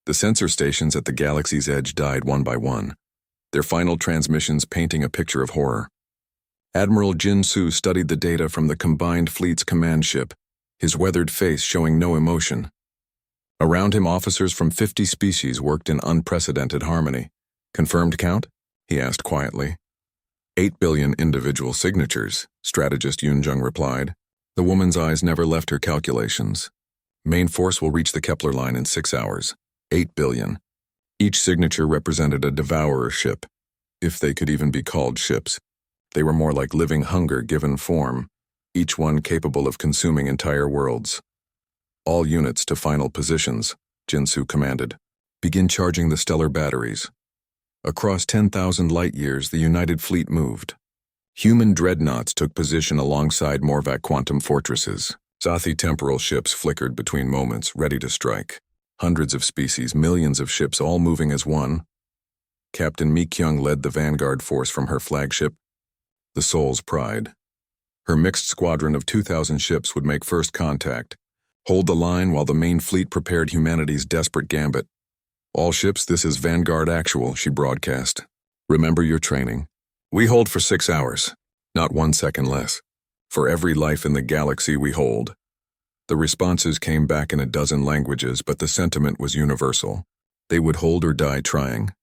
The sensor stations at the galaxy's edge died one by one, their final transmissions painting a picture of horror. Admiral Jin Su studied the data from the combined fleet's command ship, his weathered face showing no emotion. Around him, officers from 50 species worked in unprecedented harmony. Confirmed count? He asked quietly. 8 billion individual signatures, strategist Yunjung replied. The woman's eyes never left her calculations. Main force will reach the Kepler line in 6 hours. 8 billion. Each signature represented a devourer ship, if they could even be called ships. They were more like living hunger given form, each one capable of consuming entire worlds. All units to final positions, Jinsu commanded. Begin charging the stellar batteries. Across 10,000 light-years, the United Fleet moved. Human dreadnoughts took position alongside Morvac quantum fortresses. Zathi temporal ships flickered between moments, ready to strike. Hundreds of species, millions of ships, all moving as one. Captain Mi Kyung led the vanguard force from her flagship, the Soul's Pride. Her mixed squadron of 2,000 ships would make first contact, hold the line while the main fleet prepared humanity's desperate gambit. All ships, this is Vanguard Actual, she broadcast. Remember your training. We hold for 6 hours, not 1 second less. For every life in the galaxy we hold. The responses came back in a dozen languages, but the sentiment was universal. They would hold or die trying.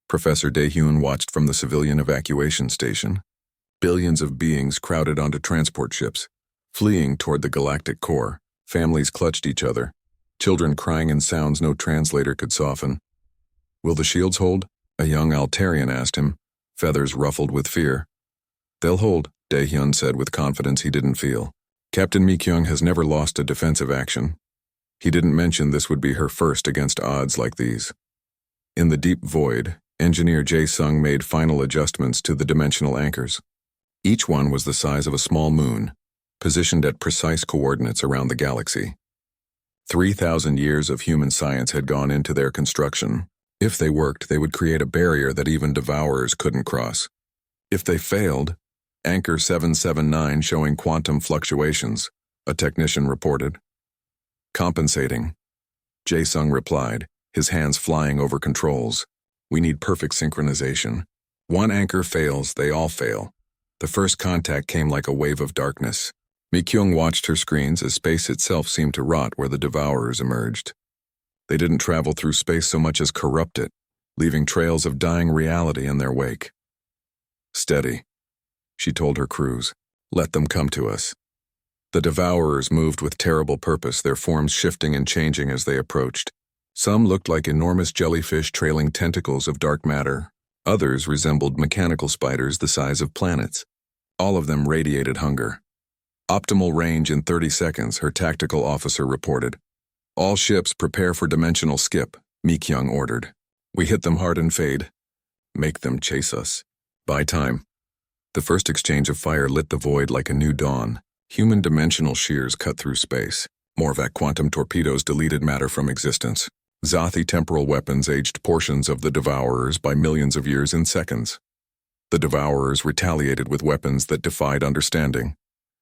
Professor Daehyun watched from the civilian evacuation station. Billions of beings crowded onto transport ships, fleeing toward the galactic core. Families clutched each other, children crying in sounds no translator could soften. Will the shields hold? A young Altarian asked him, feathers ruffled with fear. They'll hold, Daehyun said with confidence he didn't feel. Captain Mi Kyung has never lost a defensive action. He didn't mention this would be her first against odds like these. In the deep void, Engineer Jae Sung made final adjustments to the dimensional anchors. Each one was the size of a small moon, positioned at precise coordinates around the galaxy. 3,000 years of human science had gone into their construction. If they worked, they would create a barrier that even devourers couldn't cross. If they failed, Anchor 779 showing quantum fluctuations, a technician reported. Compensating. Jae Sung replied, his hands flying over controls. We need perfect synchronization. One anchor fails, they all fail. The first contact came like a wave of darkness. Mi Kyung watched her screens as space itself seemed to rot where the devourers emerged. They didn't travel through space so much as corrupt it, leaving trails of dying reality in their wake. Steady, she told her crews. Let them come to us. The devourers moved with terrible purpose, their forms shifting and changing as they approached. Some looked like enormous jellyfish trailing tentacles of dark matter. Others resembled mechanical spiders the size of planets. All of them radiated hunger. Optimal range in 30 seconds, her tactical officer reported. All ships prepare for dimensional skip, Mi Kyung ordered. We hit them hard and fade. Make them chase us. Buy time. The first exchange of fire lit the void like a new dawn. Human dimensional shears cut through space. Morvac quantum torpedoes deleted matter from existence. Zathi temporal weapons aged portions of the devourers by millions of years in seconds. The devourers retaliated with weapons that defied understanding.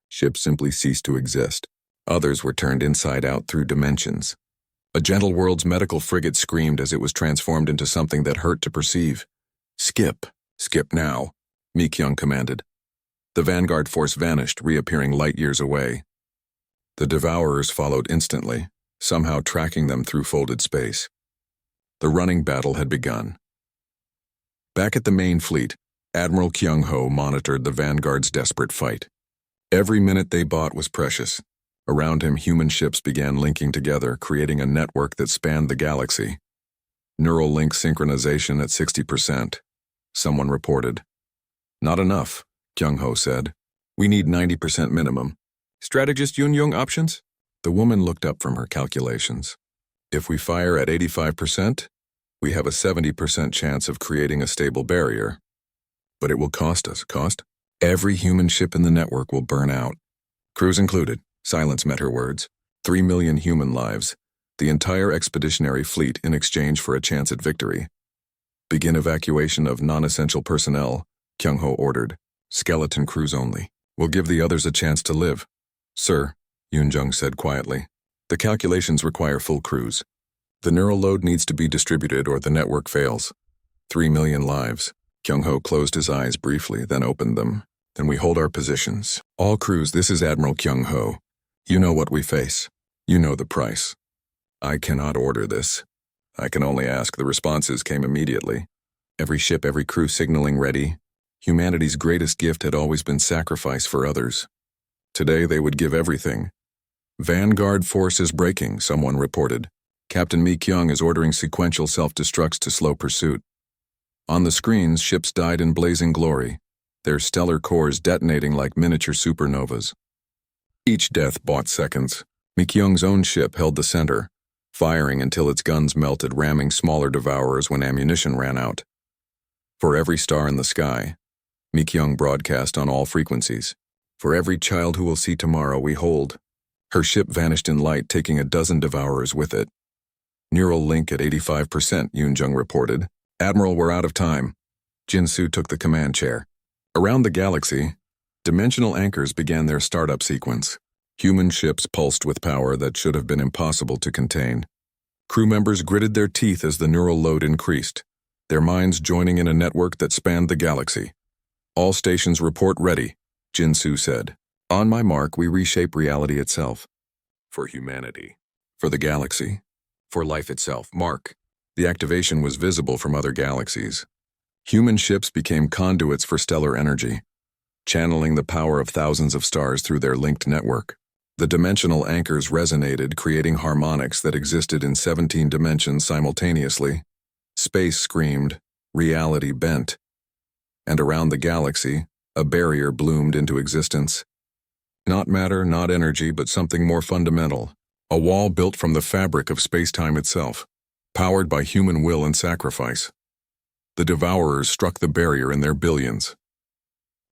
Ships simply ceased to exist. Others were turned inside out through dimensions. A gentle world's medical frigate screamed as it was transformed into something that hurt to perceive. Skip. Skip now, Mi Kyung commanded. The vanguard force vanished, reappearing light years away. The devourers followed instantly, somehow tracking them through folded space. The running battle had begun. Back at the main fleet, Admiral Kyung Ho monitored the vanguard's desperate fight. Every minute they bought was precious. Around him, human ships began linking together, creating a network that spanned the galaxy. Neural link synchronization at 60%, someone reported. Not enough, Kyung Ho said. We need 90% minimum. Strategist Yun Young options? The woman looked up from her calculations. If we fire at 85%, we have a 70% chance of creating a stable barrier. But it will cost us. Cost? Every human ship in the network will burn out. Crews included. Silence met her words. 3 million human lives. The entire expeditionary fleet in exchange for a chance at victory. Begin evacuation of non-essential personnel, Kyung Ho ordered. Skeleton crews only. We'll give the others a chance to live. Sir, Yoon Jung said quietly. The calculations require full crews. The neural load needs to be distributed or the network fails. 3 million lives. Kyung-ho closed his eyes briefly, then opened them. Then we hold our positions. All crews, this is Admiral Kyung-ho. You know what we face. You know the price. I cannot order this. I can only ask. The responses came immediately. Every ship, every crew signaling ready. Humanity's greatest gift had always been sacrifice for others. Today they would give everything. Vanguard force is breaking, someone reported. Captain Mi Kyung is ordering sequential self-destructs to slow pursuit. On the screens, ships died in blazing glory, their stellar cores detonating like miniature supernovas. Each death bought seconds. Mi Kyung's own ship held the center, firing until its guns melted, ramming smaller devourers when ammunition ran out. For every star in the sky, Mi Kyung broadcast on all frequencies. For every child who will see tomorrow, we hold. Her ship vanished in light, taking a dozen devourers with it. Neural link at 85%, Yoon-jung reported. Admiral, we're out of time. Jin-soo took the command chair. Around the galaxy, dimensional anchors began their startup sequence. Human ships pulsed with power that should have been impossible to contain. Crew members gritted their teeth as the neural load increased, their minds joining in a network that spanned the galaxy. All stations report ready, Jin-soo said. On my mark, we reshape reality itself. For humanity. For the galaxy. For life itself. Mark. The activation was visible from other galaxies. Human ships became conduits for stellar energy, channeling the power of thousands of stars through their linked network. The dimensional anchors resonated, creating harmonics that existed in 17 dimensions simultaneously. Space screamed, reality bent. And around the galaxy, a barrier bloomed into existence. Not matter, not energy, but something more fundamental. A wall built from the fabric of space-time itself, powered by human will and sacrifice. The devourers struck the barrier in their billions.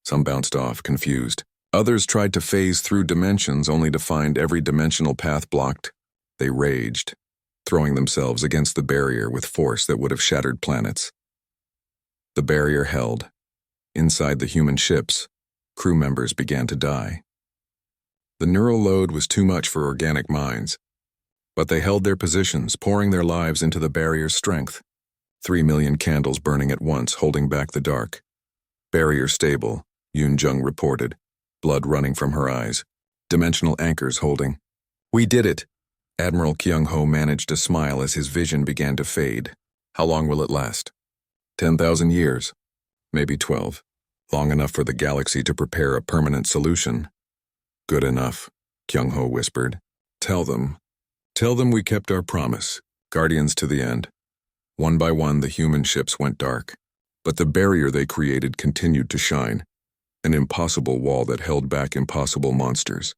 Some bounced off, confused. Others tried to phase through dimensions only to find every dimensional path blocked. They raged, throwing themselves against the barrier with force that would have shattered planets. The barrier held. Inside the human ships, crew members began to die. The neural load was too much for organic minds, but they held their positions, pouring their lives into the barrier's strength. 3 million candles burning at once, holding back the dark. Barrier stable, Yoon-jung reported, blood running from her eyes. Dimensional anchors holding. We did it! Admiral Kyung-ho managed to smile as his vision began to fade. How long will it last? 10,000 years. Maybe 12. Long enough for the galaxy to prepare a permanent solution. Good enough, Kyung-ho whispered. Tell them we kept our promise, guardians to the end. One by one, the human ships went dark, but the barrier they created continued to shine, an impossible wall that held back impossible monsters.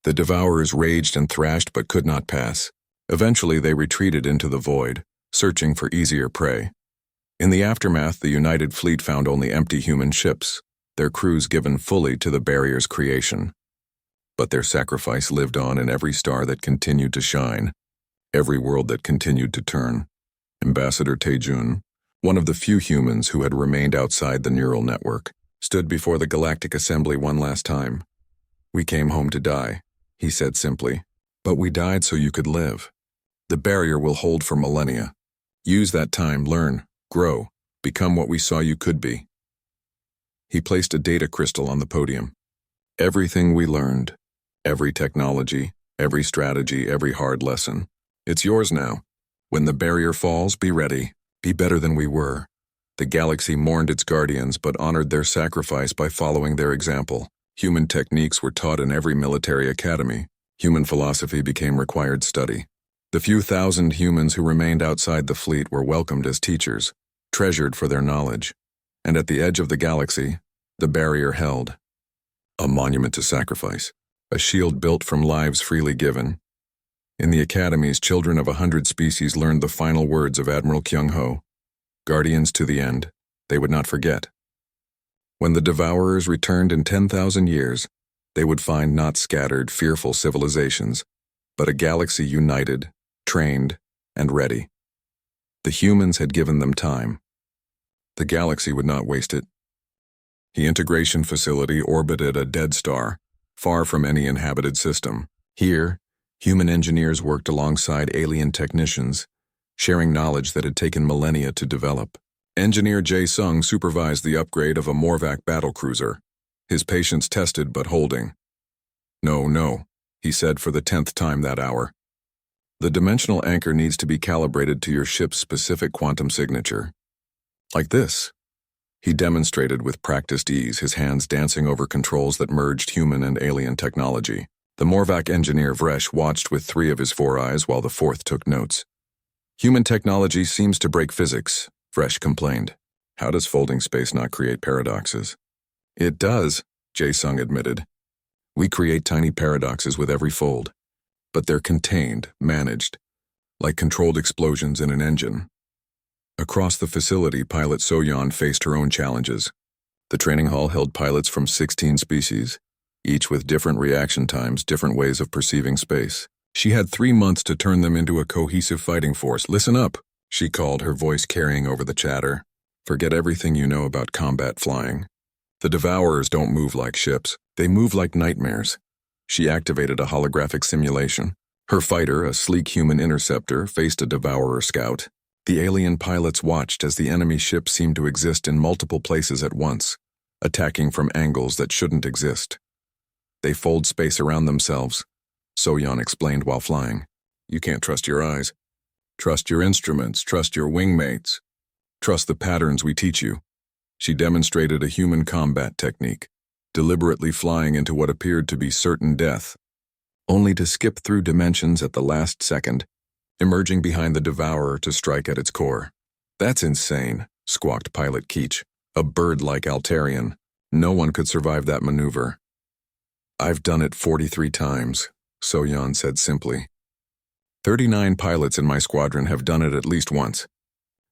The devourers raged and thrashed but could not pass. Eventually, they retreated into the void, searching for easier prey. In the aftermath, the United Fleet found only empty human ships, their crews given fully to the barrier's creation. But their sacrifice lived on in every star that continued to shine, every world that continued to turn. Ambassador Taejun, one of the few humans who had remained outside the neural network, stood before the Galactic Assembly one last time. We came home to die, he said simply, but we died so you could live. The barrier will hold for millennia. Use that time, learn, grow, become what we saw you could be. He placed a data crystal on the podium. Everything we learned, every technology, every strategy, every hard lesson. It's yours now. When the barrier falls, be ready. Be better than we were. The galaxy mourned its guardians but honored their sacrifice by following their example. Human techniques were taught in every military academy. Human philosophy became required study. The few thousand humans who remained outside the fleet were welcomed as teachers, treasured for their knowledge. And at the edge of the galaxy, the barrier held. A monument to sacrifice. A shield built from lives freely given. In the academies, children of 100 species learned the final words of Admiral Kyung-ho. Guardians to the end, they would not forget. When the devourers returned in 10,000 years, they would find not scattered, fearful civilizations, but a galaxy united, trained, and ready. The humans had given them time. The galaxy would not waste it. The integration facility orbited a dead star, far from any inhabited system. Here, Human engineers worked alongside alien technicians, sharing knowledge that had taken millennia to develop. Engineer Jae Sung supervised the upgrade of a Morvac battlecruiser, his patience tested but holding. No, he said for the 10th time that hour. The dimensional anchor needs to be calibrated to your ship's specific quantum signature. Like this. He demonstrated with practiced ease, his hands dancing over controls that merged human and alien technology. The Morvac engineer Vresh watched with 3 of his 4 eyes while the 4th took notes. Human technology seems to break physics, Vresh complained. How does folding space not create paradoxes? It does, Jae Sung admitted. We create tiny paradoxes with every fold, but they're contained, managed, like controlled explosions in an engine. Across the facility, pilot So-yeon faced her own challenges. The training hall held pilots from 16 species, each with different reaction times, different ways of perceiving space. She had 3 months to turn them into a cohesive fighting force. Listen up, she called, her voice carrying over the chatter. Forget everything you know about combat flying. The Devourers don't move like ships. They move like nightmares. She activated a holographic simulation. Her fighter, a sleek human interceptor, faced a Devourer scout. The alien pilots watched as the enemy ship seemed to exist in multiple places at once, attacking from angles that shouldn't exist. They fold space around themselves, So-yeon explained while flying. You can't trust your eyes. Trust your instruments, trust your wingmates. Trust the patterns we teach you. She demonstrated a human combat technique, deliberately flying into what appeared to be certain death, only to skip through dimensions at the last second, emerging behind the Devourer to strike at its core. That's insane, squawked Pilot Keech, a bird-like Altarian. No one could survive that maneuver. I've done it 43 times, So-yeon said simply. 39 pilots in my squadron have done it at least once.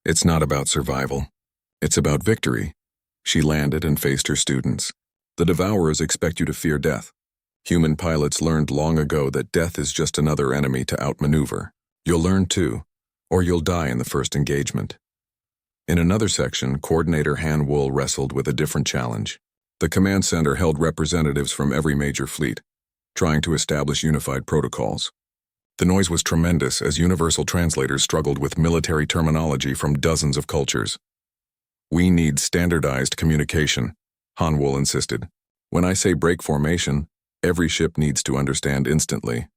It's not about survival. It's about victory. She landed and faced her students. The Devourers expect you to fear death. Human pilots learned long ago that death is just another enemy to outmaneuver. You'll learn too, or you'll die in the first engagement. In another section, Coordinator Han Wool wrestled with a different challenge. The command center held representatives from every major fleet, trying to establish unified protocols. The noise was tremendous as universal translators struggled with military terminology from dozens of cultures. We need standardized communication, Han Wool insisted. When I say break formation, every ship needs to understand instantly.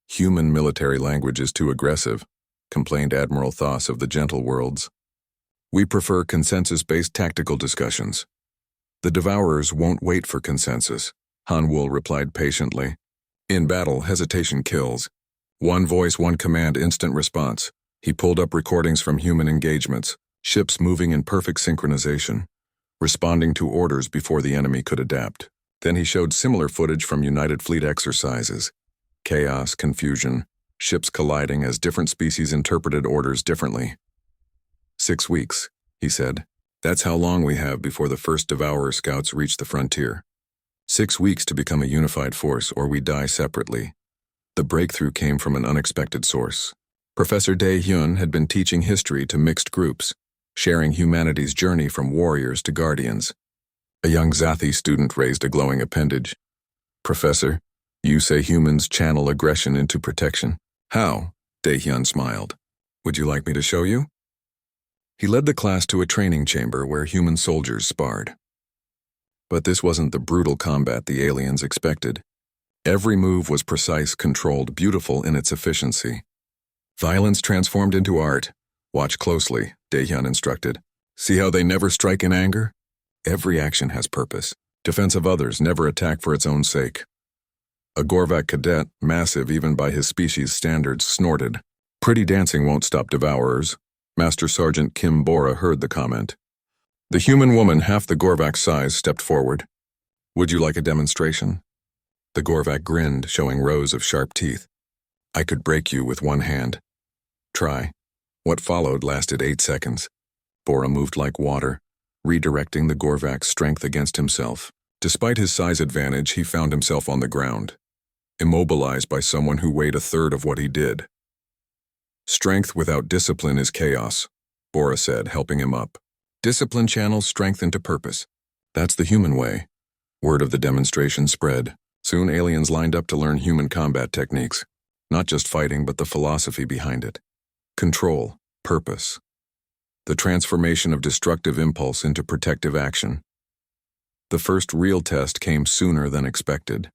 Human military language is too aggressive, complained Admiral Thoss of the Gentle Worlds. We prefer consensus-based tactical discussions. The Devourers won't wait for consensus, Han Wool replied patiently. In battle, hesitation kills. One voice, one command, instant response. He pulled up recordings from human engagements, ships moving in perfect synchronization, responding to orders before the enemy could adapt. Then he showed similar footage from United Fleet exercises. Chaos, confusion, ships colliding as different species interpreted orders differently. 6 weeks, he said. That's how long we have before the first Devourer scouts reach the frontier. 6 weeks to become a unified force, or we die separately. The breakthrough came from an unexpected source. Professor Dae-hyun had been teaching history to mixed groups, sharing humanity's journey from warriors to guardians. A young Zathi student raised a glowing appendage. Professor, you say humans channel aggression into protection. How? Dae-hyun smiled. Would you like me to show you? He led the class to a training chamber where human soldiers sparred. But this wasn't the brutal combat the aliens expected. Every move was precise, controlled, beautiful in its efficiency. Violence transformed into art. Watch closely, Dae-hyun instructed. See how they never strike in anger? Every action has purpose. Defense of others, never attack for its own sake. A Gorvac cadet, massive even by his species' standards, snorted. Pretty dancing won't stop Devourers. Master Sergeant Kim Bora heard the comment. The human woman, half the Gorvac size, stepped forward. Would you like a demonstration? The Gorvac grinned, showing rows of sharp teeth. I could break you with one hand. Try. What followed lasted 8 seconds. Bora moved like water, redirecting the Gorvac's strength against himself. Despite his size advantage, he found himself on the ground, immobilized by someone who weighed a third of what he did. Strength without discipline is chaos, Bora said, helping him up. Discipline channels strength into purpose. That's the human way. Word of the demonstration spread. Soon aliens lined up to learn human combat techniques. Not just fighting, but the philosophy behind it. Control, purpose. The transformation of destructive impulse into protective action. The first real test came sooner than expected.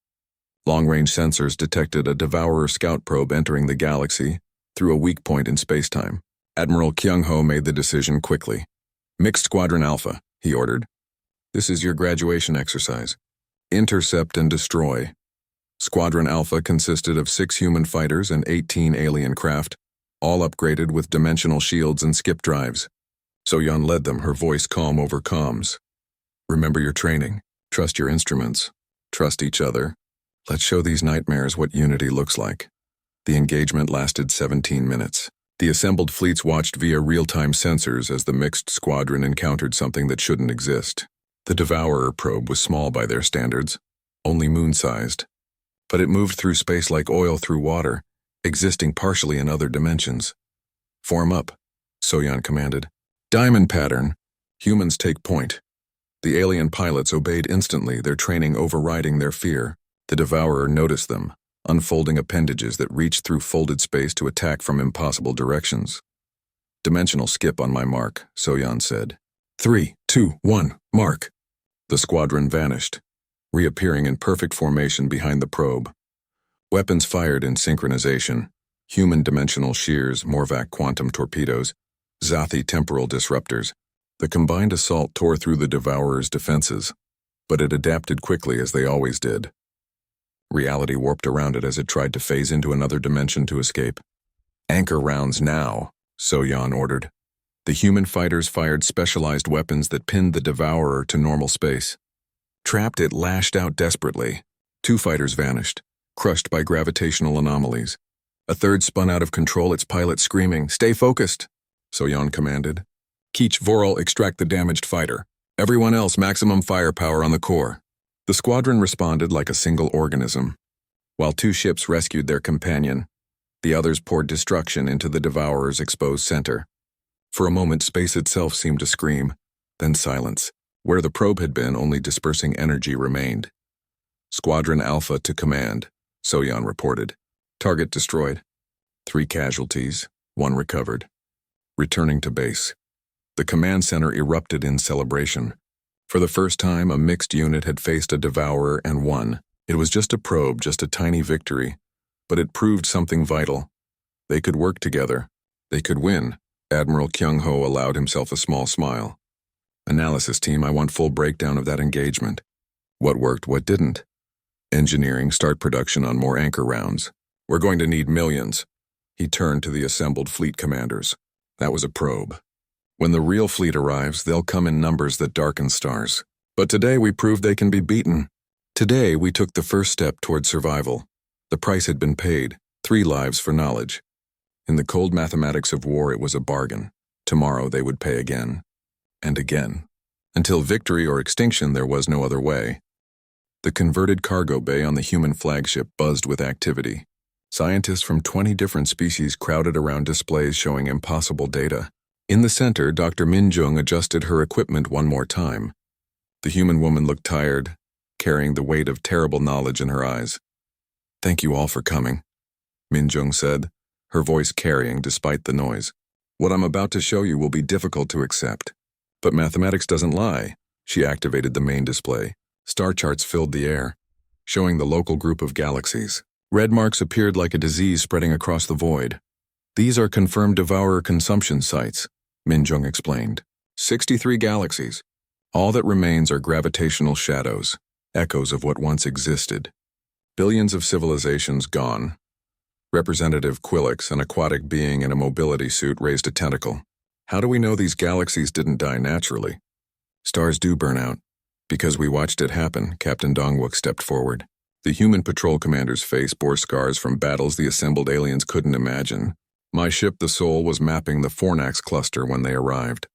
Long-range sensors detected a Devourer scout probe entering the galaxy through a weak point in spacetime. Admiral Kyung-ho made the decision quickly. "Mixed Squadron Alpha," he ordered. "This is your graduation exercise. Intercept and destroy." Squadron Alpha consisted of 6 human fighters and 18 alien craft, all upgraded with dimensional shields and skip drives. So-yeon led them, her voice calm over comms. "Remember your training. Trust your instruments. Trust each other. Let's show these nightmares what unity looks like." The engagement lasted 17 minutes. The assembled fleets watched via real-time sensors as the mixed squadron encountered something that shouldn't exist. The Devourer probe was small by their standards, only moon-sized. But it moved through space like oil through water, existing partially in other dimensions. "Form up," So-yeon commanded. "Diamond pattern. Humans take point." The alien pilots obeyed instantly, their training overriding their fear. The Devourer noticed them, unfolding appendages that reached through folded space to attack from impossible directions. "Dimensional skip on my mark," So-yeon said. 3, 2, 1, mark. The squadron vanished, reappearing in perfect formation behind the probe. Weapons fired in synchronization: human dimensional shears, Morvac quantum torpedoes, Zathi temporal disruptors. The combined assault tore through the Devourer's defenses, but it adapted quickly as they always did. Reality warped around it as it tried to phase into another dimension to escape. "Anchor rounds now," So-yeon ordered. The human fighters fired specialized weapons that pinned the Devourer to normal space. Trapped, it lashed out desperately. 2 fighters vanished, crushed by gravitational anomalies. A third spun out of control, its pilot screaming, "Stay focused," So-yeon commanded. "Keech Voral, extract the damaged fighter. Everyone else, maximum firepower on the core." The squadron responded like a single organism. While 2 ships rescued their companion, the others poured destruction into the Devourer's exposed center. For a moment, space itself seemed to scream, then silence. Where the probe had been, only dispersing energy remained. "Squadron Alpha to command," So-yeon reported. "Target destroyed. 3 casualties, 1 recovered. Returning to base." The command center erupted in celebration. For the first time, a mixed unit had faced a Devourer and won. It was just a probe, just a tiny victory, but it proved something vital. They could work together. They could win. Admiral Kyung-ho allowed himself a small smile. "Analysis team, I want full breakdown of that engagement. What worked, what didn't? Engineering, start production on more anchor rounds. We're going to need millions." He turned to the assembled fleet commanders. "That was a probe. When the real fleet arrives, they'll come in numbers that darken stars. But today we proved they can be beaten. Today we took the first step toward survival. The price had been paid, 3 lives for knowledge. In the cold mathematics of war, it was a bargain. Tomorrow they would pay again. And again. Until victory or extinction, there was no other way." The converted cargo bay on the human flagship buzzed with activity. Scientists from 20 different species crowded around displays showing impossible data. In the center, Dr. Min-jung adjusted her equipment one more time. The human woman looked tired, carrying the weight of terrible knowledge in her eyes. "Thank you all for coming," Min-jung said, her voice carrying despite the noise. "What I'm about to show you will be difficult to accept. But mathematics doesn't lie." She activated the main display. Star charts filled the air, showing the local group of galaxies. Red marks appeared like a disease spreading across the void. "These are confirmed Devourer consumption sites," Min-jung explained. 63 galaxies. All that remains are gravitational shadows, echoes of what once existed. Billions of civilizations gone. Representative Quillix, an aquatic being in a mobility suit, raised a tentacle. "How do we know these galaxies didn't die naturally?" "Stars do burn out. Because we watched it happen," Captain Dongwook stepped forward. The human patrol commander's face bore scars from battles the assembled aliens couldn't imagine. "My ship, the Soul, was mapping the Fornax cluster when they arrived.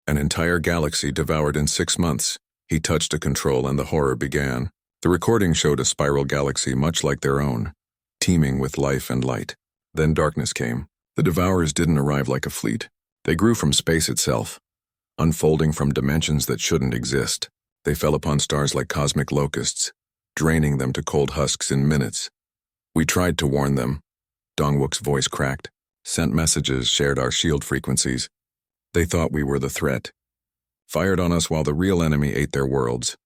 An entire galaxy devoured in 6 months." He touched a control and the horror began. The recording showed a spiral galaxy much like their own, teeming with life and light. Then darkness came. The Devourers didn't arrive like a fleet. They grew from space itself, unfolding from dimensions that shouldn't exist. They fell upon stars like cosmic locusts, draining them to cold husks in minutes. We tried to warn them, Dongwook's voice cracked. Sent messages, shared our shield frequencies. They thought we were the threat. Fired on us while the real enemy ate their worlds.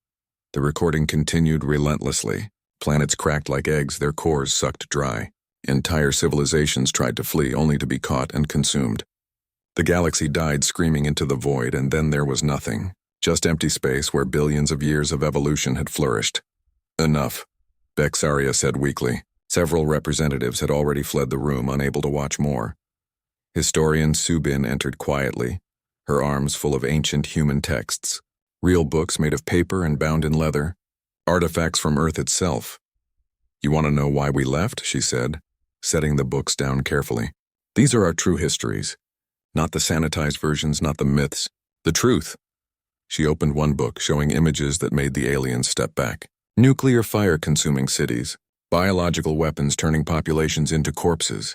The recording continued relentlessly. Planets cracked like eggs, their cores sucked dry. Entire civilizations tried to flee, only to be caught and consumed. The galaxy died screaming into the void, and then there was nothing. Just empty space where billions of years of evolution had flourished. Enough, Bexaria said weakly. Several representatives had already fled the room, unable to watch more. Historian Subin entered quietly, her arms full of ancient human texts. Real books made of paper and bound in leather. Artifacts from Earth itself. You want to know why we left? She said, setting the books down carefully. These are our true histories. Not the sanitized versions, not the myths. The truth. She opened one book, showing images that made the aliens step back. Nuclear fire consuming cities. Biological weapons turning populations into corpses.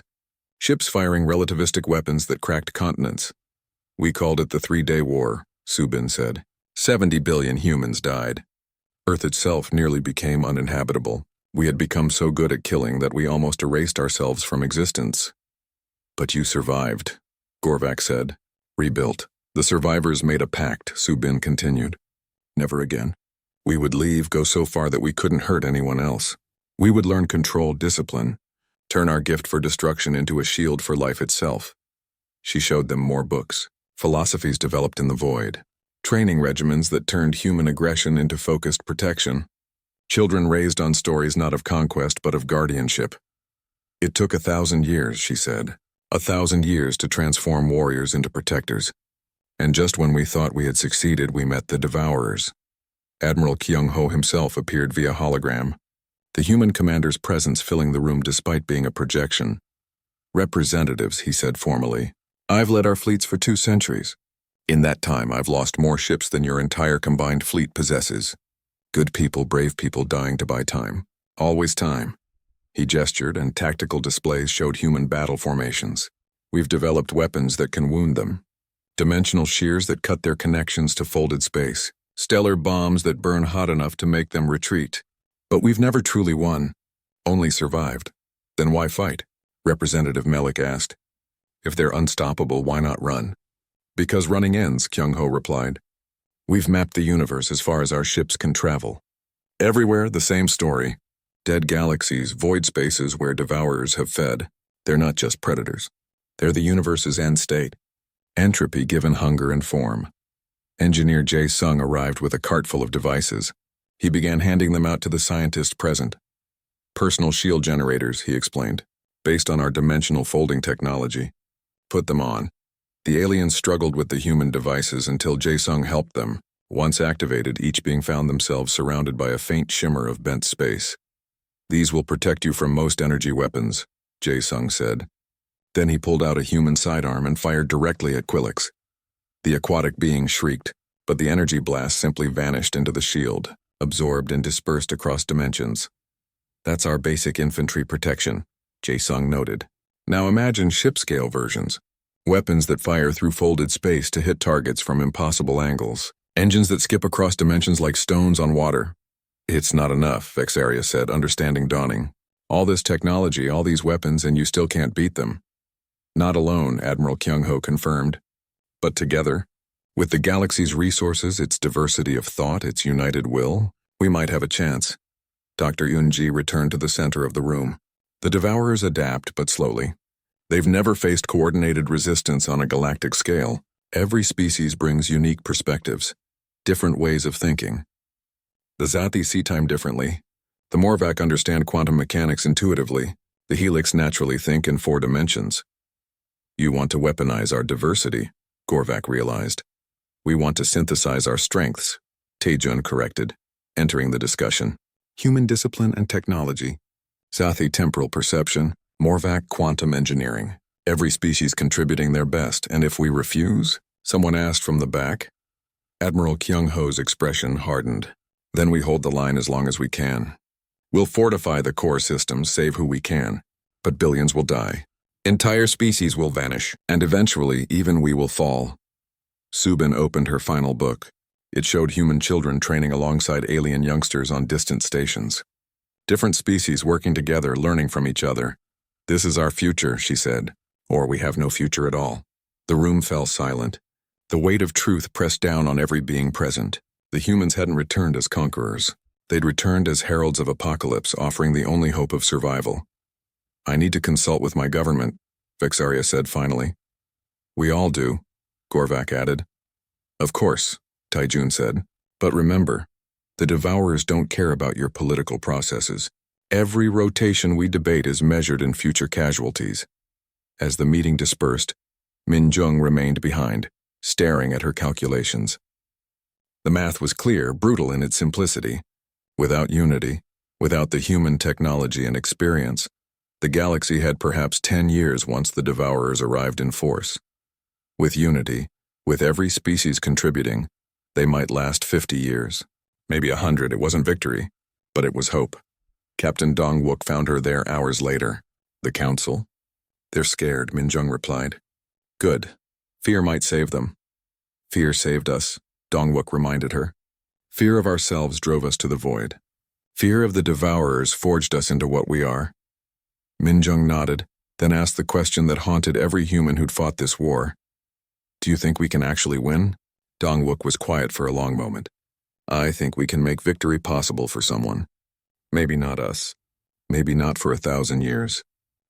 Ships firing relativistic weapons that cracked continents. We called it the 3-Day War, Subin said. 70 billion humans died. Earth itself nearly became uninhabitable. We had become so good at killing that we almost erased ourselves from existence. But you survived, Gorvak said. Rebuilt. The survivors made a pact, Subin continued. Never again. We would leave, go so far that we couldn't hurt anyone else. We would learn control, discipline, turn our gift for destruction into a shield for life itself. She showed them more books, philosophies developed in the void, training regimens that turned human aggression into focused protection, children raised on stories not of conquest but of guardianship. It took 1,000 years, she said, 1,000 years to transform warriors into protectors. And just when we thought we had succeeded, we met the Devourers. Admiral Kyung-ho himself appeared via hologram, the human commander's presence filling the room despite being a projection. Representatives, he said formally, I've led our fleets for 2 centuries. In that time, I've lost more ships than your entire combined fleet possesses. Good people, brave people dying to buy time. Always time. He gestured, and tactical displays showed human battle formations. We've developed weapons that can wound them. Dimensional shears that cut their connections to folded space. Stellar bombs that burn hot enough to make them retreat. But we've never truly won, only survived. Then why fight? Representative Melik asked. If they're unstoppable, why not run? Because running ends, Kyung-ho replied. We've mapped the universe as far as our ships can travel. Everywhere, the same story. Dead galaxies, void spaces where devourers have fed. They're not just predators. They're the universe's end state. Entropy given hunger and form. Engineer Jae Sung arrived with a cart full of devices. He began handing them out to the scientists present. Personal shield generators, he explained, based on our dimensional folding technology. Put them on. The aliens struggled with the human devices until Jae Sung helped them. Once activated, each being found themselves surrounded by a faint shimmer of bent space. These will protect you from most energy weapons, Jae Sung said. Then he pulled out a human sidearm and fired directly at Quillix. The aquatic being shrieked, but the energy blast simply vanished into the shield, absorbed and dispersed across dimensions. That's our basic infantry protection, Jae Sung noted. Now imagine ship-scale versions. Weapons that fire through folded space to hit targets from impossible angles. Engines that skip across dimensions like stones on water. It's not enough, Vexaria said, understanding dawning. All this technology, all these weapons, and you still can't beat them. Not alone, Admiral Kyung-ho confirmed. But together, with the galaxy's resources, its diversity of thought, its united will, we might have a chance. Dr. Yunji returned to the center of the room. The Devourers adapt, but slowly. They've never faced coordinated resistance on a galactic scale. Every species brings unique perspectives, different ways of thinking. The Zathi see time differently. The Morvac understand quantum mechanics intuitively. The Helix naturally think in 4 dimensions. You want to weaponize our diversity, Gorvak realized. We want to synthesize our strengths, Taejun corrected, entering the discussion. Human discipline and technology. Zathi temporal perception, Morvac quantum engineering. Every species contributing their best, and if we refuse, someone asked from the back. Admiral Kyung-ho's expression hardened. Then we hold the line as long as we can. We'll fortify the core systems, save who we can, but billions will die. Entire species will vanish, and eventually even we will fall. Subin opened her final book. It showed human children training alongside alien youngsters on distant stations. Different species working together, learning from each other. This is our future, she said, or we have no future at all. The room fell silent. The weight of truth pressed down on every being present. The humans hadn't returned as conquerors. They'd returned as heralds of apocalypse, offering the only hope of survival. I need to consult with my government, Vexaria said finally. We all do, Gorvak added. Of course, Taijun said. But remember, the Devourers don't care about your political processes. Every rotation we debate is measured in future casualties. As the meeting dispersed, Minjung remained behind, staring at her calculations. The math was clear, brutal in its simplicity. Without unity, without the human technology and experience, the galaxy had perhaps 10 years once the Devourers arrived in force. With unity, with every species contributing, they might last 50 years. Maybe 100. It wasn't victory, but it was hope. Captain Dongwook found her there hours later. The council? They're scared, Minjung replied. Good. Fear might save them. Fear saved us, Dongwook reminded her. Fear of ourselves drove us to the void. Fear of the Devourers forged us into what we are. Minjung nodded, then asked the question that haunted every human who'd fought this war. Do you think we can actually win? Dongwook was quiet for a long moment. I think we can make victory possible for someone. Maybe not us. Maybe not for 1,000 years.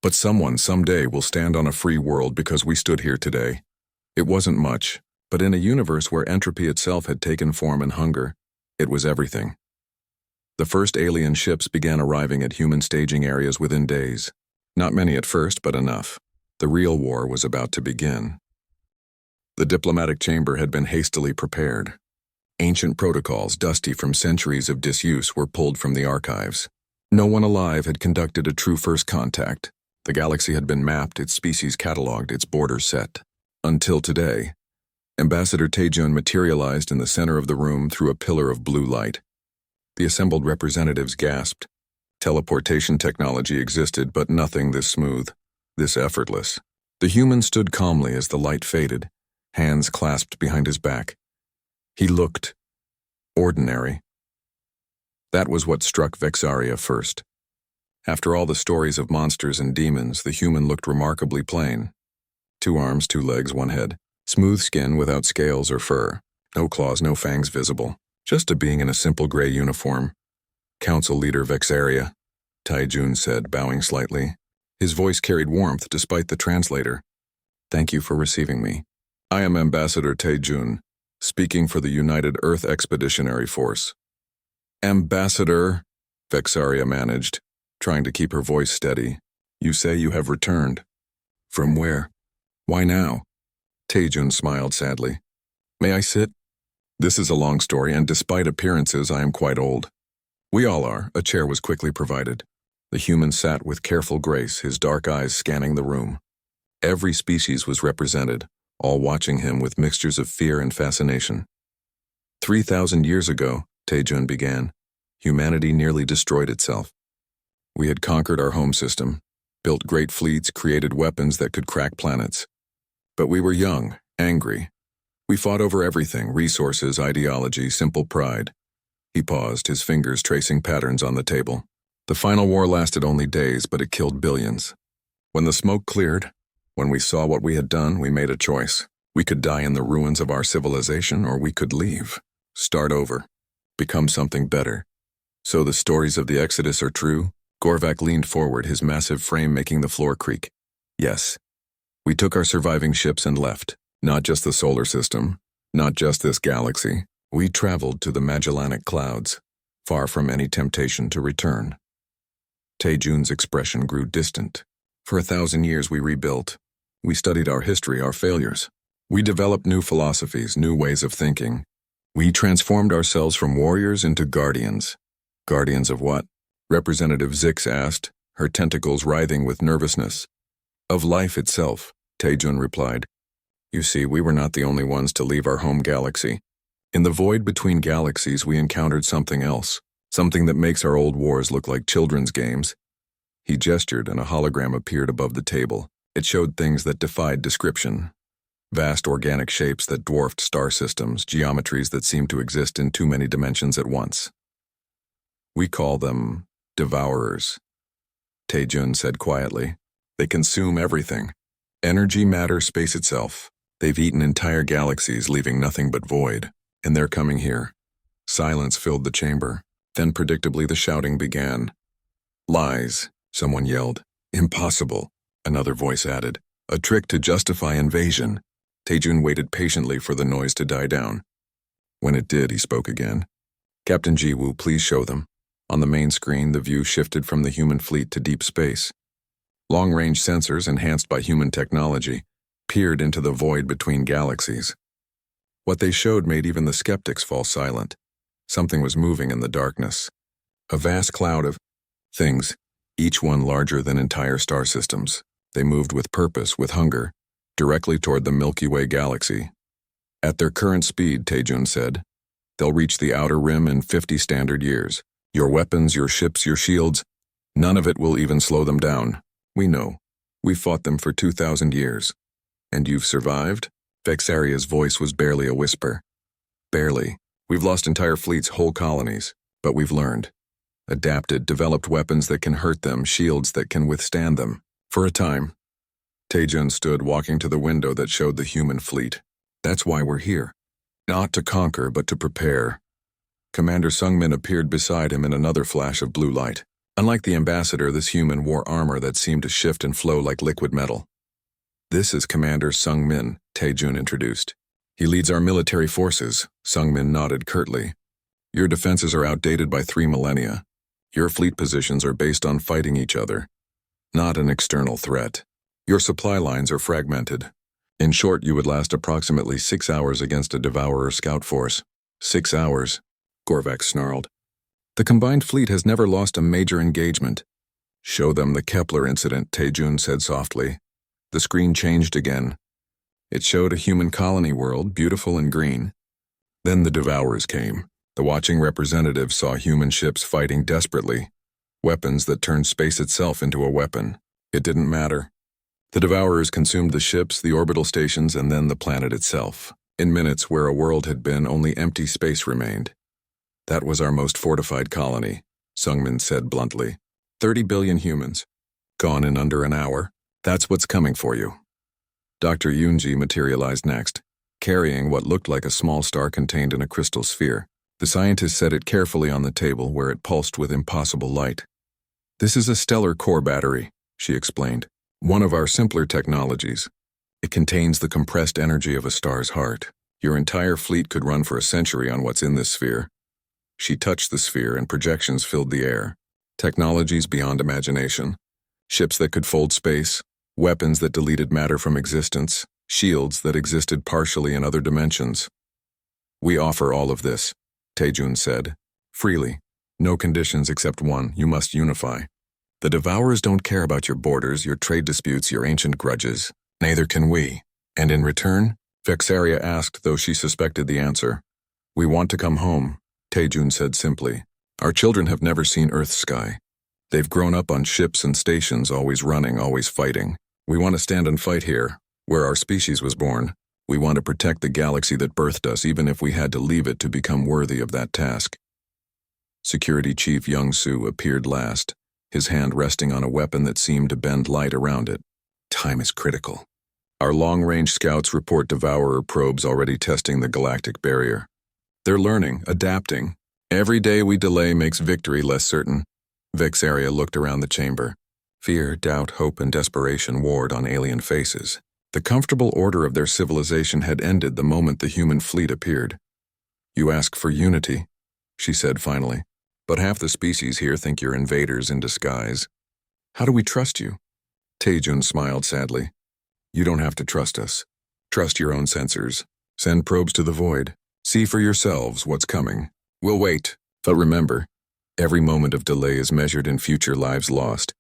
But someone someday will stand on a free world because we stood here today. It wasn't much, but in a universe where entropy itself had taken form and hunger, it was everything. The first alien ships began arriving at human staging areas within days. Not many at first, but enough. The real war was about to begin. The diplomatic chamber had been hastily prepared. Ancient protocols, dusty from centuries of disuse, were pulled from the archives. No one alive had conducted a true first contact. The galaxy had been mapped, its species catalogued, its borders set. Until today, Ambassador Taejun materialized in the center of the room through a pillar of blue light. The assembled representatives gasped. Teleportation technology existed, but nothing this smooth, this effortless. The human stood calmly as the light faded, hands clasped behind his back. He looked ordinary. That was what struck Vexaria first. After all the stories of monsters and demons, the human looked remarkably plain. 2 arms, 2 legs, 1 head. Smooth skin without scales or fur. No claws, no fangs visible. Just a being in a simple gray uniform. Council Leader Vexaria, Taijun said, bowing slightly. His voice carried warmth despite the translator. Thank you for receiving me. I am Ambassador Taejun, speaking for the United Earth Expeditionary Force. Ambassador, Vexaria managed, trying to keep her voice steady. You say you have returned. From where? Why now? Taejun smiled sadly. May I sit? This is a long story, and despite appearances, I am quite old. We all are. A chair was quickly provided. The human sat with careful grace, his dark eyes scanning the room. Every species was represented, all watching him with mixtures of fear and fascination. 3,000 years ago, Taejun began, humanity nearly destroyed itself. We had conquered our home system, built great fleets, created weapons that could crack planets. But we were young, angry. We fought over everything, resources, ideology, simple pride. He paused, his fingers tracing patterns on the table. The final war lasted only days, but it killed billions. When the smoke cleared, when we saw what we had done, we made a choice. We could die in the ruins of our civilization, or we could leave, start over, become something better. So the stories of the Exodus are true? Gorvak leaned forward, his massive frame making the floor creak. Yes. We took our surviving ships and left. Not just the solar system, not just this galaxy. We traveled to the Magellanic Clouds, far from any temptation to return. Taejun's expression grew distant. For 1,000 years we rebuilt. We studied our history, our failures. We developed new philosophies, new ways of thinking. We transformed ourselves from warriors into guardians. Guardians of what? Representative Zix asked, her tentacles writhing with nervousness. Of life itself, Taejun replied. You see, we were not the only ones to leave our home galaxy. In the void between galaxies, we encountered something else, something that makes our old wars look like children's games. He gestured, and a hologram appeared above the table. It showed things that defied description. Vast organic shapes that dwarfed star systems, geometries that seemed to exist in too many dimensions at once. We call them Devourers, Taejun said quietly. They consume everything. Energy, matter, space itself. They've eaten entire galaxies, leaving nothing but void. And they're coming here. Silence filled the chamber. Then predictably the shouting began. Lies, someone yelled. Impossible, another voice added. A trick to justify invasion. Taejun waited patiently for the noise to die down. When it did, he spoke again. Captain Jiwoo, please show them. On the main screen, the view shifted from the human fleet to deep space. Long-range sensors, enhanced by human technology, peered into the void between galaxies. What they showed made even the skeptics fall silent. Something was moving in the darkness. A vast cloud of things, each one larger than entire star systems. They moved with purpose, with hunger, directly toward the Milky Way galaxy. At their current speed, Taejun said, they'll reach the outer rim in 50 standard years. Your weapons, your ships, your shields, none of it will even slow them down. We know. We've fought them for 2,000 years. And you've survived? Vexaria's voice was barely a whisper. Barely. We've lost entire fleets, whole colonies. But we've learned. Adapted, developed weapons that can hurt them, shields that can withstand them. For a time. Taejun stood walking to the window that showed the human fleet. That's why we're here. Not to conquer, but to prepare. Commander Sungmin appeared beside him in another flash of blue light. Unlike the ambassador, this human wore armor that seemed to shift and flow like liquid metal. This is Commander Sungmin, Taejun introduced. He leads our military forces. Sungmin nodded curtly. Your defenses are outdated by 3 millennia. Your fleet positions are based on fighting each other, not an external threat. Your supply lines are fragmented. In short, you would last approximately 6 hours against a Devourer scout force. 6 hours, Gorvax snarled. The combined fleet has never lost a major engagement. Show them the Kepler incident, Taejun said softly. The screen changed again. It showed a human colony world, beautiful and green. Then the Devourers came. The watching representatives saw human ships fighting desperately. Weapons that turned space itself into a weapon. It didn't matter. The Devourers consumed the ships, the orbital stations, and then the planet itself. In minutes, where a world had been, only empty space remained. That was our most fortified colony, Sungmin said bluntly. 30 billion humans. Gone in under an hour. That's what's coming for you. Dr. Yoonji materialized next, carrying what looked like a small star contained in a crystal sphere. The scientist set it carefully on the table where it pulsed with impossible light. This is a stellar core battery, she explained. One of our simpler technologies. It contains the compressed energy of a star's heart. Your entire fleet could run for a century on what's in this sphere. She touched the sphere and projections filled the air. Technologies beyond imagination. Ships that could fold space, weapons that deleted matter from existence, shields that existed partially in other dimensions. We offer all of this, Taejun said. Freely. No conditions except one, you must unify. The Devourers don't care about your borders, your trade disputes, your ancient grudges. Neither can we. And in return? Vexaria asked, though she suspected the answer. We want to come home, Taejun said simply. Our children have never seen Earth's sky. They've grown up on ships and stations, always running, always fighting. We want to stand and fight here, where our species was born. We want to protect the galaxy that birthed us, even if we had to leave it to become worthy of that task. Security Chief Young-soo appeared last, his hand resting on a weapon that seemed to bend light around it. Time is critical. Our long-range scouts report Devourer probes already testing the galactic barrier. They're learning, adapting. Every day we delay makes victory less certain. Vexaria looked around the chamber. Fear, doubt, hope, and desperation warred on alien faces. The comfortable order of their civilization had ended the moment the human fleet appeared. You ask for unity, she said finally, but half the species here think you're invaders in disguise. How do we trust you? Taejun smiled sadly. You don't have to trust us. Trust your own sensors. Send probes to the void. See for yourselves what's coming. We'll wait, but remember, every moment of delay is measured in future lives lost.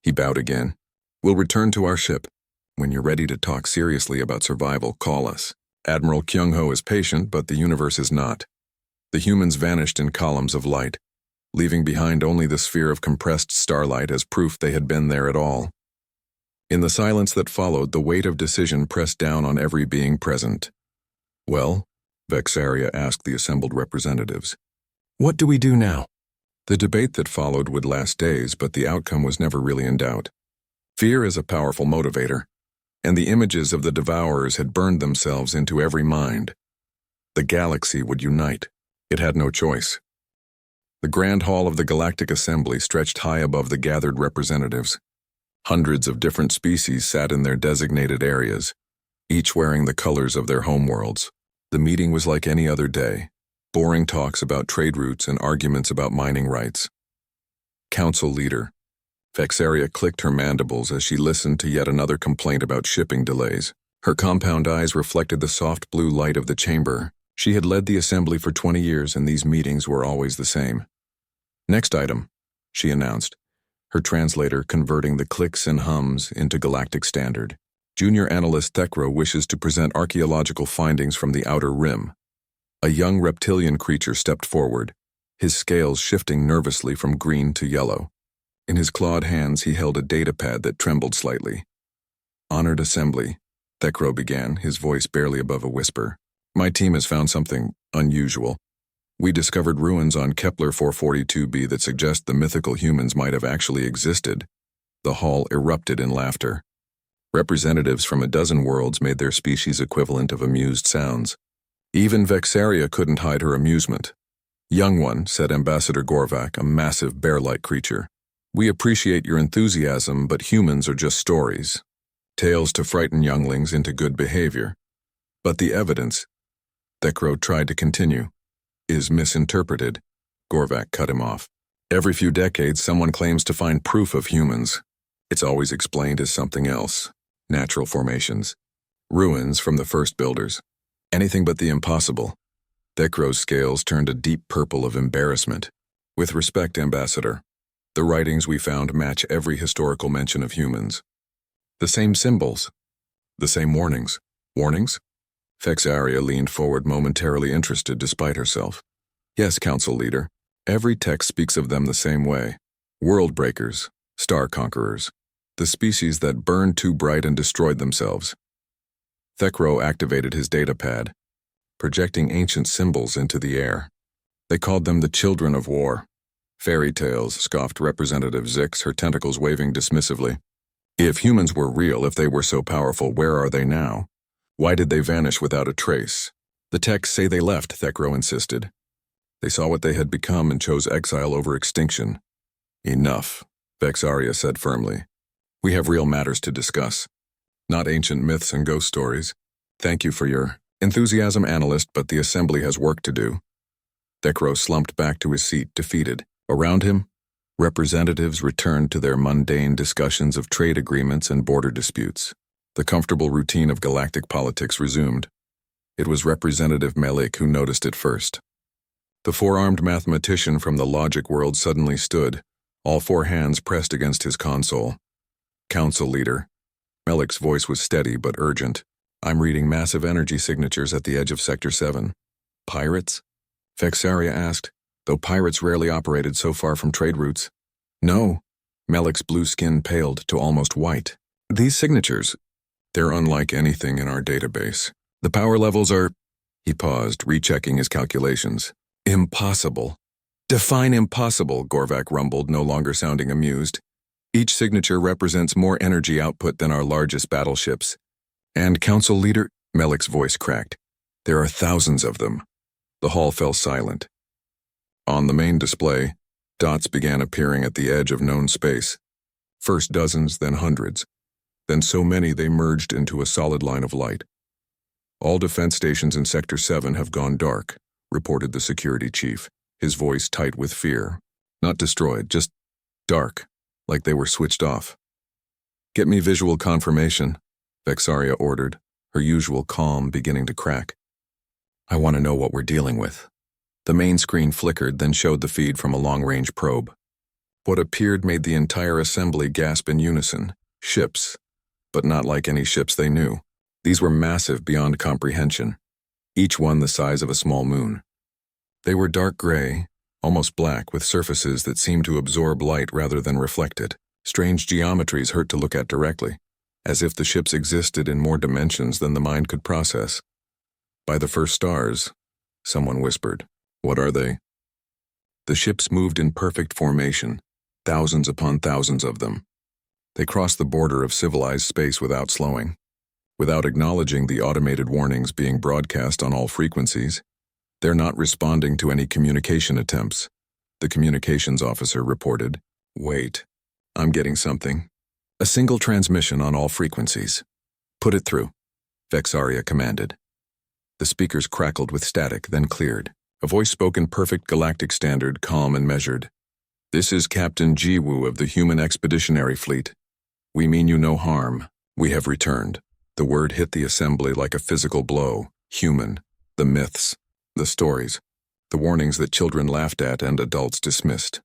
He bowed again. We'll return to our ship. When you're ready to talk seriously about survival, call us. Admiral Kyung-ho is patient, but the universe is not. The humans vanished in columns of light, leaving behind only the sphere of compressed starlight as proof they had been there at all. In the silence that followed, the weight of decision pressed down on every being present. Well, Vexaria asked the assembled representatives. What do we do now? The debate that followed would last days, but the outcome was never really in doubt. Fear is a powerful motivator, and the images of the devourers had burned themselves into every mind. The galaxy would unite. It had no choice. The grand hall of the Galactic Assembly stretched high above the gathered representatives. Hundreds of different species sat in their designated areas, each wearing the colors of their homeworlds. The meeting was like any other day, boring talks about trade routes and arguments about mining rights. Council Leader Vexaria clicked her mandibles as she listened to yet another complaint about shipping delays. Her compound eyes reflected the soft blue light of the chamber. She had led the assembly for 20 years, and these meetings were always the same. Next item, she announced, her translator converting the clicks and hums into galactic standard. Junior Analyst Thekro wishes to present archaeological findings from the Outer Rim. A young reptilian creature stepped forward, his scales shifting nervously from green to yellow. In his clawed hands he held a datapad that trembled slightly. Honored Assembly, Thekro began, his voice barely above a whisper. My team has found something unusual. We discovered ruins on Kepler 442b that suggest the mythical humans might have actually existed. The hall erupted in laughter. Representatives from a dozen worlds made their species equivalent of amused sounds. Even Vexaria couldn't hide her amusement. Young one, said Ambassador Gorvak, a massive bear-like creature. We appreciate your enthusiasm, but humans are just stories. Tales to frighten younglings into good behavior. But the evidence, Thekro tried to continue, is misinterpreted. Gorvak cut him off. Every few decades, someone claims to find proof of humans. It's always explained as something else. Natural formations. Ruins from the first builders. Anything but the impossible. Thekro's scales turned a deep purple of embarrassment. With respect, Ambassador, the writings we found match every historical mention of humans. The same symbols. The same warnings. Warnings? Vexaria leaned forward, momentarily interested despite herself. Yes, Council Leader. Every text speaks of them the same way. World breakers, star conquerors, the species that burned too bright and destroyed themselves. Thekro activated his datapad, projecting ancient symbols into the air. They called them the Children of War. Fairy tales, scoffed Representative Zix, her tentacles waving dismissively. If humans were real, if they were so powerful, where are they now? Why did they vanish without a trace? The texts say they left, Thekro insisted. They saw what they had become and chose exile over extinction. Enough, Vexaria said firmly. We have real matters to discuss, not ancient myths and ghost stories. Thank you for your enthusiasm, Analyst, but the Assembly has work to do. Thekro slumped back to his seat, defeated. Around him, representatives returned to their mundane discussions of trade agreements and border disputes. The comfortable routine of galactic politics resumed. It was Representative Melik who noticed it first. The four-armed mathematician from the logic world suddenly stood, all four hands pressed against his console. Council Leader. Melik's voice was steady but urgent. I'm reading massive energy signatures at the edge of Sector 7. Pirates? Vexaria asked, though pirates rarely operated so far from trade routes. No. Melik's blue skin paled to almost white. These signatures, they're unlike anything in our database. The power levels are... He paused, rechecking his calculations. Impossible. Define impossible, Gorvak rumbled, no longer sounding amused. Each signature represents more energy output than our largest battleships. And Council Leader, Melik's voice cracked. There are thousands of them. The hall fell silent. On the main display, dots began appearing at the edge of known space. First dozens, then hundreds. Then so many they merged into a solid line of light. All defense stations in Sector 7 have gone dark, reported the security chief, his voice tight with fear. Not destroyed, just dark, like they were switched off. Get me visual confirmation, Vexaria ordered, her usual calm beginning to crack. I want to know what we're dealing with. The main screen flickered, then showed the feed from a long-range probe. What appeared made the entire assembly gasp in unison. Ships. But not like any ships they knew. These were massive beyond comprehension, each one the size of a small moon. They were dark gray, almost black, with surfaces that seemed to absorb light rather than reflect it. Strange geometries hurt to look at directly, as if the ships existed in more dimensions than the mind could process. By the first stars, someone whispered. What are they? The ships moved in perfect formation, thousands upon thousands of them. They crossed the border of civilized space without slowing, without acknowledging the automated warnings being broadcast on all frequencies. They're not responding to any communication attempts. The communications officer reported. Wait, I'm getting something. A single transmission on all frequencies. Put it through, Vexaria commanded. The speakers crackled with static, then cleared. A voice spoke in perfect galactic standard, calm and measured. This is Captain Jiwoo of the Human Expeditionary Fleet. We mean you no harm. We have returned. The word hit the assembly like a physical blow. Human. The myths. The stories. The warnings that children laughed at and adults dismissed.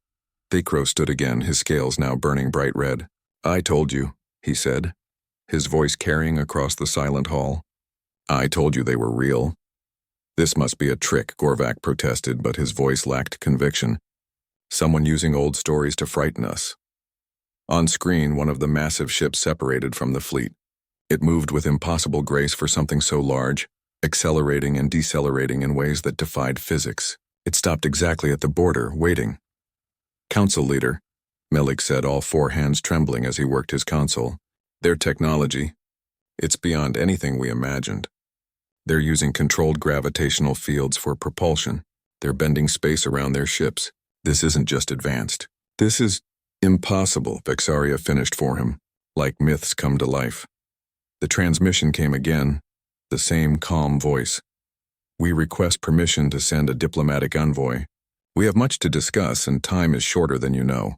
Thacro stood again, his scales now burning bright red. I told you, he said, his voice carrying across the silent hall. I told you they were real. This must be a trick, Gorvac protested, but his voice lacked conviction. Someone using old stories to frighten us. On screen, one of the massive ships separated from the fleet. It moved with impossible grace for something so large, accelerating and decelerating in ways that defied physics. It stopped exactly at the border, waiting. Council leader, Melik said, all four hands trembling as he worked his console. Their technology, it's beyond anything we imagined. They're using controlled gravitational fields for propulsion. They're bending space around their ships. This isn't just advanced. This is impossible, Vexaria finished for him, like myths come to life. The transmission came again, the same calm voice. We request permission to send a diplomatic envoy. We have much to discuss and time is shorter than you know.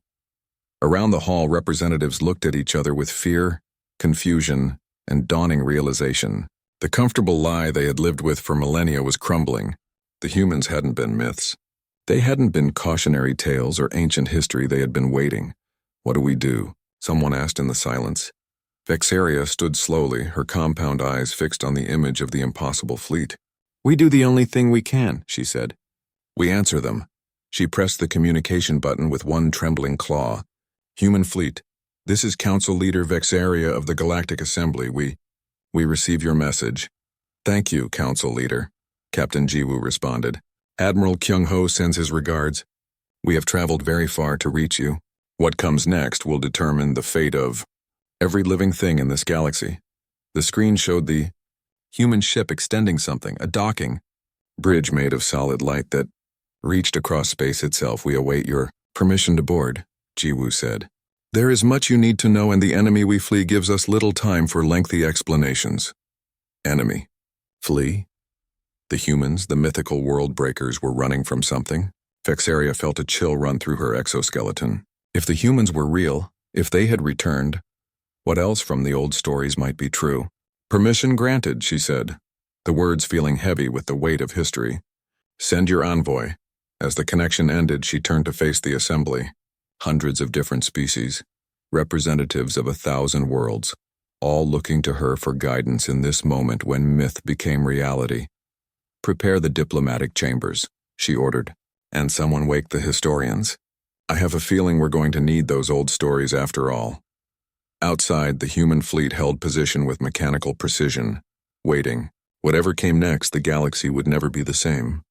Around the hall, representatives looked at each other with fear, confusion, and dawning realization. The comfortable lie they had lived with for millennia was crumbling. The humans hadn't been myths. They hadn't been cautionary tales or ancient history. They had been waiting. What do we do? Someone asked in the silence. Vexaria stood slowly, her compound eyes fixed on the image of the impossible fleet. We do the only thing we can, she said. We answer them. She pressed the communication button with one trembling claw. Human fleet, this is Council Leader Vexaria of the Galactic Assembly. We receive your message. Thank you, Council Leader, Captain Jiwoo responded. Admiral Kyung-ho sends his regards. We have traveled very far to reach you. What comes next will determine the fate of every living thing in this galaxy. The screen showed the human ship extending something, a docking bridge made of solid light that reached across space itself. We await your permission to board, Jiwoo said. There is much you need to know, and the enemy we flee gives us little time for lengthy explanations. Enemy. Flee? The humans, the mythical world breakers, were running from something. Vexaria felt a chill run through her exoskeleton. If the humans were real, if they had returned, what else from the old stories might be true? Permission granted, she said, the words feeling heavy with the weight of history. Send your envoy. As the connection ended, she turned to face the assembly. Hundreds of different species, representatives of 1,000 worlds, all looking to her for guidance in this moment when myth became reality. Prepare the diplomatic chambers, she ordered, and someone wake the historians. I have a feeling we're going to need those old stories after all. Outside, the human fleet held position with mechanical precision, waiting. Whatever came next, the galaxy would never be the same.